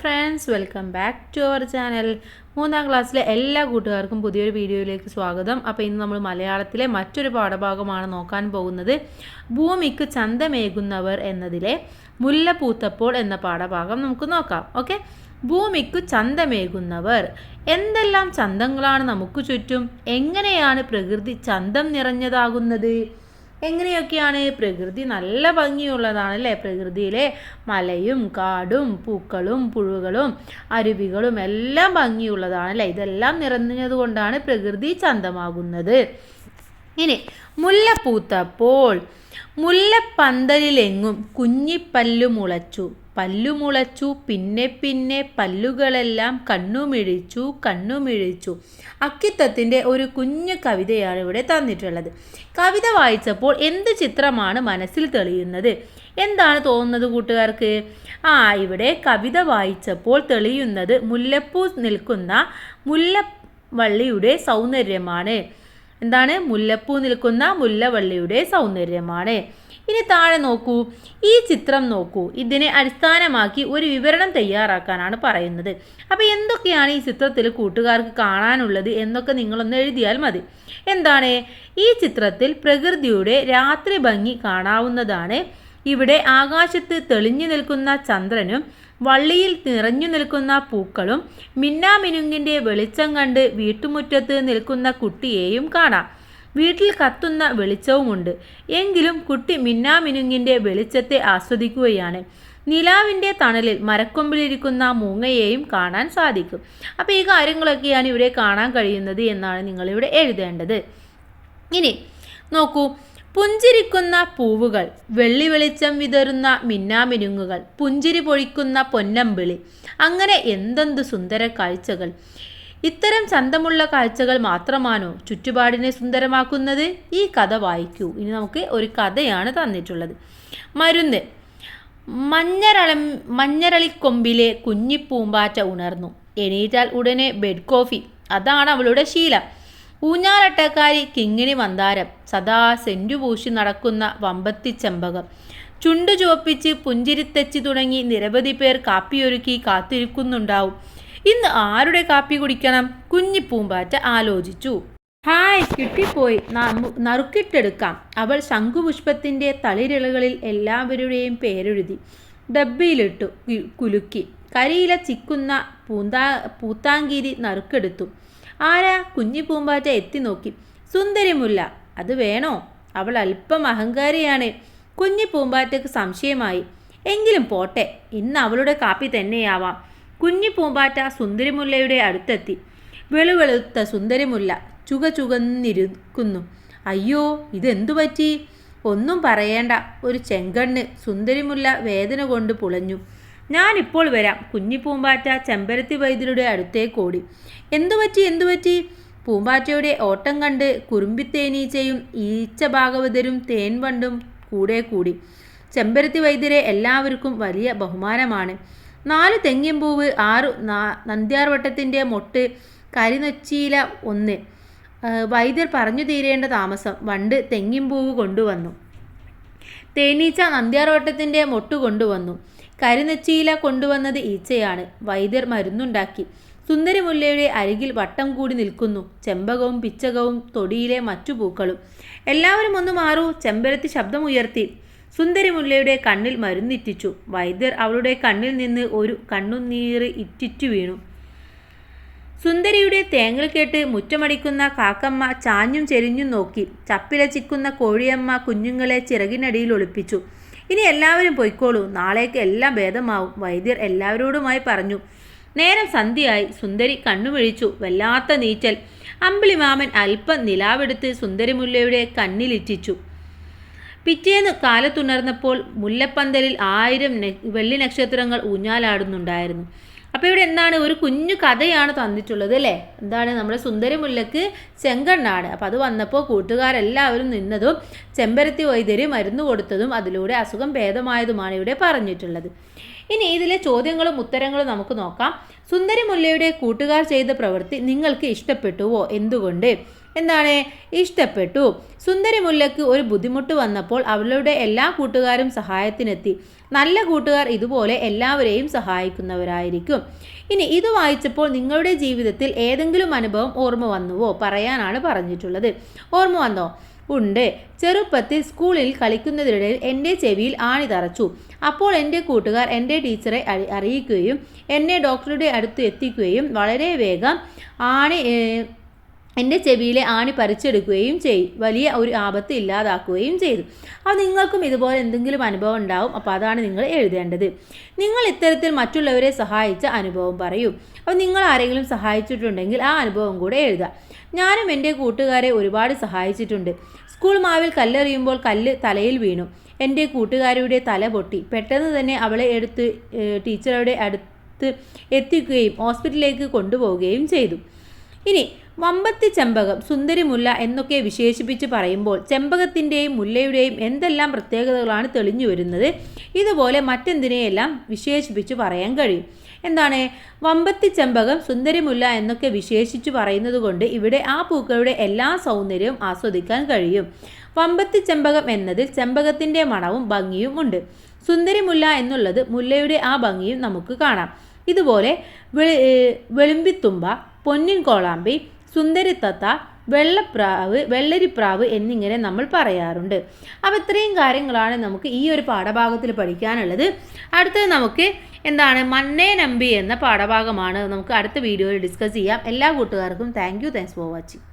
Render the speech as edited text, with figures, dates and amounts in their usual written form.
Friends, welcome back to our channel. 3ാം ക്ലാസ്സിലെ എല്ലാ കൂട്ടുകാർക്കും പുതിയൊരു വീഡിയോയിലേക്ക് സ്വാഗതം. അപ്പോൾ ഇന്ന് നമ്മൾ മലയാളത്തിലെ മറ്റൊരു പാഠഭാഗമാണ് നോക്കാൻ പോകുന്നത്. ഭൂമിക്ക് ചന്തമേകുന്നവർ എന്നതിലെ മുല്ല പൂത്തപ്പോൾ എന്ന പാഠഭാഗം നമുക്ക് നോക്കാം. ഓക്കെ, ഭൂമിക്ക് ചന്തമേകുന്നവർ. എന്തെല്ലാം ചന്തങ്ങളാണ് നമുക്ക് ചുറ്റും? എങ്ങനെയാണ് പ്രകൃതി ചന്തം നിറഞ്ഞതാകുന്നത്? എങ്ങനെയൊക്കെയാണ്? പ്രകൃതി നല്ല ഭംഗിയുള്ളതാണ് അല്ലേ? പ്രകൃതിയിലെ മലയും കാടും പൂക്കളും പുഴുകളും അരുവികളും എല്ലാം ഭംഗിയുള്ളതാണ് അല്ലേ? ഇതെല്ലാം നിറഞ്ഞതുകൊണ്ടാണ് പ്രകൃതി ചന്തമാകുന്നത്. ഇനി മുല്ല പൂത്തപ്പോൾ മുല്ലപ്പന്തലിലെങ്ങും കുഞ്ഞിപ്പല്ലു മുളച്ചു. പല്ലുമുളച്ചു പിന്നെ പിന്നെ പല്ലുകളെല്ലാം കണ്ണുമിഴിച്ചു. അക്കിത്തത്തിൻ്റെ ഒരു കുഞ്ഞു കവിതയാണ് ഇവിടെ തന്നിട്ടുള്ളത്. കവിത വായിച്ചപ്പോൾ എന്ത് ചിത്രമാണ് മനസ്സിൽ തെളിയുന്നത്? എന്താണ് തോന്നുന്നത് കൂട്ടുകാർക്ക്? ഇവിടെ കവിത വായിച്ചപ്പോൾ തെളിയുന്നത് മുല്ലപ്പൂ നിൽക്കുന്ന മുല്ലവള്ളിയുടെ സൗന്ദര്യമാണ്. എന്താണ്? മുല്ലപ്പൂ നിൽക്കുന്ന മുല്ലവള്ളിയുടെ സൗന്ദര്യമാണ്. ഇനി താഴെ നോക്കൂ, ഈ ചിത്രം നോക്കൂ. ഇതിനെ അടിസ്ഥാനമാക്കി ഒരു വിവരണം തയ്യാറാക്കാനാണ് പറയുന്നത്. അപ്പോൾ എന്തൊക്കെയാണ് ഈ ചിത്രത്തിൽ കൂട്ടുകാർക്ക് കാണാനുള്ളത് എന്നൊക്കെ നിങ്ങളൊന്ന് എഴുതിയാൽ മതി. എന്താണ്? ഈ ചിത്രത്തിൽ പ്രകൃതിയുടെ രാത്രി ഭംഗി കാണാവുന്നതാണ്. ഇവിടെ ആകാശത്ത് തെളിഞ്ഞു നിൽക്കുന്ന ചന്ദ്രനും വള്ളിയിൽ നിറഞ്ഞു നിൽക്കുന്ന പൂക്കളും മിന്നാമിനുങ്ങിൻ്റെ വെളിച്ചം കണ്ട് വീട്ടുമുറ്റത്ത് നിൽക്കുന്ന കുട്ടിയെയും കാണാം. വീട്ടിൽ കത്തുന്ന വെളിച്ചവുമുണ്ട്. എങ്കിലും കുട്ടി മിന്നാമിനുങ്ങിൻ്റെ വെളിച്ചത്തെ ആസ്വദിക്കുകയാണ്. നിലാവിൻ്റെ തണലിൽ മരക്കൊമ്പിലിരിക്കുന്ന മൂങ്ങയെയും കാണാൻ സാധിക്കും. അപ്പോൾ ഈ കാര്യങ്ങളൊക്കെയാണ് ഇവിടെ കാണാൻ കഴിയുന്നത് എന്നാണ് നിങ്ങളിവിടെ എഴുതേണ്ടത്. ഇനി നോക്കൂ, പുഞ്ചിരിക്കുന്ന പൂവുകൾ, വെള്ളി വെളിച്ചം വിതറുന്ന മിന്നാമിനുങ്ങുകൾ, പുഞ്ചിരി പൊഴിക്കുന്ന പൊന്നമ്പിളി, അങ്ങനെ എന്തെന്ത് സുന്ദര കാഴ്ചകൾ! ഇത്തരം ചന്തമുള്ള കാഴ്ചകൾ മാത്രമാണോ ചുറ്റുപാടിനെ സുന്ദരമാക്കുന്നത്? ഈ കഥ വായിക്കൂ. ഇനി നമുക്ക് ഒരു കഥയാണ് തന്നിട്ടുള്ളത്. മരുന്ന്. മഞ്ഞരളിക്കൊമ്പിലെ കുഞ്ഞിപ്പൂമ്പാറ്റ ഉണർന്നു. എണീറ്റാൽ ഉടനെ ബെഡ് കോഫി, അതാണ് അവളുടെ ശീലം. ഊഞ്ഞാലട്ടക്കാരി കിങ്ങിണി മന്ദാരം, സദാ സെന്റുപൂശി നടക്കുന്ന വമ്പത്തി ചെമ്പകം, ചുണ്ടു ചുവപ്പിച്ച് പുഞ്ചിരിത്തെച്ചി തുടങ്ങി നിരവധി പേർ കാപ്പിയൊരുക്കി കാത്തിരിക്കുന്നുണ്ടാവും. ഇന്ന് ആരുടെ കാപ്പി കുടിക്കണം? കുഞ്ഞിപ്പൂമ്പാറ്റ ആലോചിച്ചു. ഹായ്, കിട്ടിപ്പോയി, നറുക്കിട്ടെടുക്കാം. അവൾ ശംഖുപുഷ്പത്തിൻ്റെ തളിരിളകളിൽ എല്ലാവരുടെയും പേരെഴുതി ഡബ്ബയിലിട്ടു കുലുക്കി. കരിയില ചിക്കുന്ന പൂത്താങ്കിരി നറുക്കെടുത്തു. ആരാ? കുഞ്ഞിപ്പൂമ്പാറ്റ എത്തി നോക്കി. സുന്ദരിമുല്ല. അത് വേണോ? അവൾ അല്പം അഹങ്കാരിയാണ്. കുഞ്ഞിപ്പൂമ്പാറ്റയ്ക്ക് സംശയമായി. എങ്കിലും പോട്ടെ, ഇന്ന് അവളുടെ കാപ്പി തന്നെയാവാം. കുഞ്ഞിപ്പൂമ്പാറ്റ സുന്ദരിമുല്ലയുടെ അടുത്തെത്തി. വെളുവെളുത്ത സുന്ദരിമുല്ല ചുകന്നിരിക്കുന്നു. അയ്യോ, ഇതെന്തു പറ്റി? ഒന്നും പറയേണ്ട, ഒരു ചെങ്കണ്ണ്. സുന്ദരിമുല്ല വേദന കൊണ്ട് പുളഞ്ഞു. ഞാനിപ്പോൾ വരാം. കുഞ്ഞിപ്പൂമ്പാറ്റ ചെമ്പരത്തി വൈദ്യരുടെ അടുത്തേക്കോടി. എന്തുപറ്റി? പൂമ്പാറ്റയുടെ ഓട്ടം കണ്ട് കുറുമ്പിത്തേനീച്ചയും ഈച്ച ഭാഗവതരും തേൻവണ്ടും കൂടി. ചെമ്പരത്തി വൈദ്യരെ എല്ലാവർക്കും വലിയ ബഹുമാനമാണ്. 4 തെങ്ങിൻപൂവ്, 6 നന്ദ്യാർവട്ടത്തിൻ്റെ മൊട്ട്, കരിനൊച്ചിയില 1. വൈദ്യർ പറഞ്ഞു തീരേണ്ട താമസം. വണ്ട് തെങ്ങിൻപൂവ് കൊണ്ടുവന്നു. തേനീച്ച നന്ദ്യാർവട്ടത്തിൻ്റെ മൊട്ട് കൊണ്ടുവന്നു. കരിനൊച്ചിയില കൊണ്ടുവന്നത് ഈച്ചയാണ്. വൈദ്യർ മരുന്നുണ്ടാക്കി. സുന്ദരിമുല്ലയുടെ അരികിൽ വട്ടം കൂടി നിൽക്കുന്നു ചെമ്പകവും പിച്ചകവും തൊടിയിലെ മറ്റു പൂക്കളും. എല്ലാവരും ഒന്ന് മാറൂ. ചെമ്പരത്തി ശബ്ദമുയർത്തി. സുന്ദരിമുല്ലയുടെ കണ്ണിൽ മരുന്നിറ്റിച്ചു. വൈദ്യർ അവളുടെ കണ്ണിൽ നിന്ന് ഒരു കണ്ണുനീര് ഇറ്റിറ്റു വീണു. സുന്ദരിയുടെ തേങ്ങൽ കേട്ട് മുറ്റമടിക്കുന്ന കാക്കമ്മ ചാഞ്ഞും ചെരിഞ്ഞും നോക്കി. ചപ്പിലച്ചിക്കുന്ന കോഴിയമ്മ കുഞ്ഞുങ്ങളെ ചിറകിനടിയിൽ ഒളിപ്പിച്ചു. ഇനി എല്ലാവരും പൊയ്ക്കോളൂ, നാളേക്ക് എല്ലാം ഭേദമാവും, വൈദ്യർ എല്ലാവരോടുമായി പറഞ്ഞു. നേരം സന്ധ്യയായി. സുന്ദരി കണ്ണുമിഴിച്ചു. വല്ലാത്ത നീറ്റൽ. അമ്പിളിമാമൻ അല്പം നിലാവെടുത്ത് സുന്ദരിമുല്ലയുടെ കണ്ണിലിറ്റിച്ചു. പിറ്റേന്ന് കാലത്തുണർന്നപ്പോൾ മുല്ലപ്പന്തലിൽ 1000 വെള്ളി നക്ഷത്രങ്ങൾ ഊഞ്ഞാലാടുന്നുണ്ടായിരുന്നു. അപ്പോൾ ഇവിടെ എന്താണ്? ഒരു കുഞ്ഞു കഥയാണ് തന്നിട്ടുള്ളത് അല്ലേ? എന്താണ്? നമ്മുടെ സുന്ദരിമുല്ലക്ക് ചെങ്കണ്ണാണ്. അപ്പോൾ അത് വന്നപ്പോൾ കൂട്ടുകാരെല്ലാവരും നിന്നതും ചെമ്പരത്തി വൈദ്യര് മരുന്ന് കൊടുത്തതും അതിലൂടെ അസുഖം ഭേദമായതുമാണ് ഇവിടെ പറഞ്ഞിട്ടുള്ളത്. ഇനി ഇതിലെ ചോദ്യങ്ങളും ഉത്തരങ്ങളും നമുക്ക് നോക്കാം. സുന്ദരിമുല്ലയുടെ കൂട്ടുകാർ ചെയ്ത പ്രവൃത്തി നിങ്ങൾക്ക് ഇഷ്ടപ്പെട്ടുവോ? എന്തുകൊണ്ട്? എന്താണ്? ഇഷ്ടപ്പെട്ടു. സുന്ദരിമുല്ലയ്ക്ക് ഒരു ബുദ്ധിമുട്ട് വന്നപ്പോൾ അവളുടെ എല്ലാ കൂട്ടുകാരും സഹായത്തിനെത്തി. നല്ല കൂട്ടുകാർ ഇതുപോലെ എല്ലാവരെയും സഹായിക്കുന്നവരായിരിക്കും. ഇനി ഇത് വായിച്ചപ്പോൾ നിങ്ങളുടെ ജീവിതത്തിൽ ഏതെങ്കിലും അനുഭവം ഓർമ്മ വന്നുവോ? പറയാനാണ് പറഞ്ഞിട്ടുള്ളത്. ഓർമ്മ വന്നോ? ഉണ്ട്. ചെറുപ്പത്തിൽ സ്കൂളിൽ കളിക്കുന്നതിനിടയിൽ എൻ്റെ ചെവിയിൽ ആണി തറച്ചു. അപ്പോൾ എൻ്റെ കൂട്ടുകാർ എൻ്റെ ടീച്ചറെ അറിയിക്കുകയും എന്നെ ഡോക്ടറുടെ അടുത്ത് എത്തിക്കുകയും വളരെ വേഗം എൻ്റെ ചെവിയിലെ ആണി പറിച്ചെടുക്കുകയും വലിയ ഒരു ആപത്ത് ഇല്ലാതാക്കുകയും ചെയ്തു. അപ്പോൾ നിങ്ങൾക്കും ഇതുപോലെ എന്തെങ്കിലും അനുഭവം ഉണ്ടാവും. അപ്പോൾ അതാണ് നിങ്ങൾ എഴുതേണ്ടത്. നിങ്ങൾ ഇത്തരത്തിൽ മറ്റുള്ളവരെ സഹായിച്ച അനുഭവം പറയൂ. അപ്പോൾ നിങ്ങൾ ആരെങ്കിലും സഹായിച്ചിട്ടുണ്ടെങ്കിൽ ആ അനുഭവം കൂടെ എഴുതുക. ഞാനും എൻ്റെ കൂട്ടുകാരെ ഒരുപാട് സഹായിച്ചിട്ടുണ്ട്. സ്കൂൾ മാവിൽ കല്ലെറിയുമ്പോൾ കല്ല് തലയിൽ വീണു. എൻ്റെ കൂട്ടുകാരിയുടെ തല പൊട്ടി. പെട്ടെന്ന് തന്നെ അവളെ എടുത്ത് ടീച്ചറുടെ അടുത്ത് എത്തിക്കുകയും ഹോസ്പിറ്റലിലേക്ക് കൊണ്ടുപോവുകയും ചെയ്തു. ഇനി വമ്പത്തി ചെമ്പകം, സുന്ദരി മുല്ല എന്നൊക്കെ വിശേഷിപ്പിച്ച് പറയുമ്പോൾ ചെമ്പകത്തിൻ്റെയും മുല്ലയുടെയും എന്തെല്ലാം പ്രത്യേകതകളാണ് തെളിഞ്ഞു വരുന്നത്? ഇതുപോലെ മറ്റെന്തിനെയെല്ലാം വിശേഷിപ്പിച്ച് പറയാൻ കഴിയും. എന്താണ്? വമ്പത്തി ചെമ്പകം, സുന്ദരി മുല്ല എന്നൊക്കെ വിശേഷിച്ച് പറയുന്നത് കൊണ്ട് ഇവിടെ ആ പൂക്കളുടെ എല്ലാ സൗന്ദര്യവും ആസ്വദിക്കാൻ കഴിയും. വമ്പത്തി ചെമ്പകം എന്നതിൽ ചെമ്പകത്തിൻ്റെ മണവും ഭംഗിയും ഉണ്ട്. സുന്ദരി മുല്ല എന്നുള്ളത് മുല്ലയുടെ ആ ഭംഗിയും നമുക്ക് കാണാം. ഇതുപോലെ വെളുമ്പിത്തുമ്പ, പൊന്നിൻ കോളാമ്പി, സുന്ദരിത്തത്ത, വെള്ളരിപ്രാവ് എന്നിങ്ങനെ നമ്മൾ പറയാറുണ്ട്. അപ്പോൾ ഇത്രയും കാര്യങ്ങളാണ് നമുക്ക് ഈ ഒരു പാഠഭാഗത്തിൽ പഠിക്കാനുള്ളത്. അടുത്തത് നമുക്ക് എന്താണ് മന്നേ നമ്പി എന്ന പാഠഭാഗമാണ് നമുക്ക് അടുത്ത വീഡിയോയിൽ ഡിസ്കസ് ചെയ്യാം. എല്ലാ കൂട്ടുകാർക്കും താങ്ക്സ് ഫോർ വാച്ചിങ്.